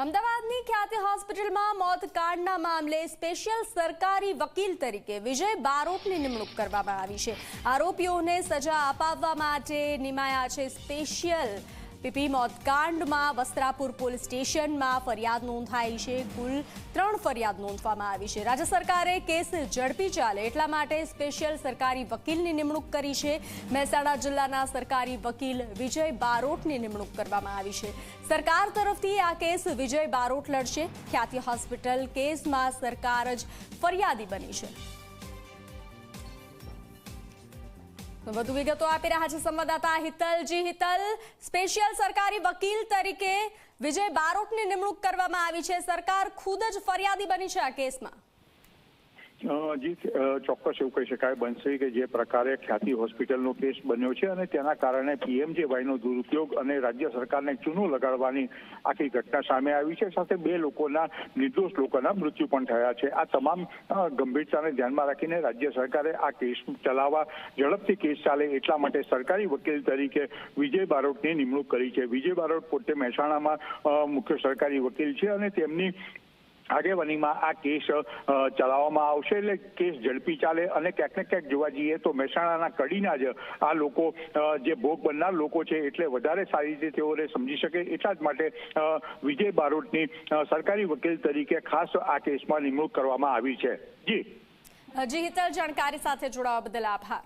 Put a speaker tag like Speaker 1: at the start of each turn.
Speaker 1: અમદાવાદની ખ્યાતિ હોસ્પિટલમાં મોતકાંડના મામલે સ્પેશિયલ સરકારી વકીલ તરીકે વિજય બારોટની નિમણૂક કરવામાં આવી છે। આરોપીઓને સજા અપાવવા માટે નિમાયા છે સ્પેશિયલ પીપી। મોતકાંડમાં વસ્ત્રાપુર પોલીસ સ્ટેશનમાં ફરિયાદ નોંધાઈ છે। કુલ 3 ફરિયાદ નોંધવામાં આવી છે। રાજ્ય સરકારે કેસ ઝડપી ચાલે એટલા માટે સ્પેશિયલ સરકારી વકીલની નિમણૂક કરી છે। મહેસાણા જિલ્લાના સરકારી વકીલ વિજય બારોટની નિમણૂક કરવામાં આવી છે। સરકાર તરફથી આ કેસ વિજય બારોટ લડશે। ખ્યાતિ હોસ્પિટલ કેસમાં સરકાર જ ફરિયાદી બની છે। વધુ વિગતો આપી રહ્યા છે સંવાદદાતા હિતલજી। હિતલ, સ્પેશિયલ સરકારી વકીલ તરીકે વિજય બારોટની નિમણૂક કરવામાં આવી છે। સરકાર ખુદ જ ફરિયાદી બની છે આ કેસમાં।
Speaker 2: જી ચોક્કસ એવું કહી શકાય બનશે કે જે પ્રકારે ખ્યાતિ હોસ્પિટલનો કેસ બન્યો છે અને તેના કારણે પીએમજેવાયનો દુરુપયોગ અને રાજ્ય સરકારને ચૂનો લગાડવાની આખી ઘટના સામે આવી છે। સાથે 2 લોકોના નિર્દોષ લોકોના મૃત્યુ પણ થયા છે। આ તમામ ગંભીરતાને ધ્યાનમાં રાખીને રાજ્ય સરકારે આ કેસ ચલાવવા ઝડપથી કેસ ચાલે એટલા માટે સરકારી વકીલ તરીકે વિજય બારોટની નિમણૂક કરી છે। વિજય બારોટ પોતે મહેસાણામાં મુખ્ય સરકારી વકીલ છે અને તેમની આગેવાનીમાં આ કેસ ચલાવવામાં આવશે। એટલે કેસ ઝડપી ચાલે અને ક્યાંક ને ક્યાંક જોવા જઈએ તો મહેસાણાના કડીના જ આ લોકો જે ભોગ બનનાર લોકો છે એટલે વધારે સારી રીતે તેઓને સમજી શકે એટલા જ માટે વિજય બારોટની સરકારી વકીલ તરીકે ખાસ આ કેસમાં નિમણૂક કરવામાં આવી છે। જી
Speaker 1: હિતલ, જાણકારી સાથે જોડાવા બદલ આભાર।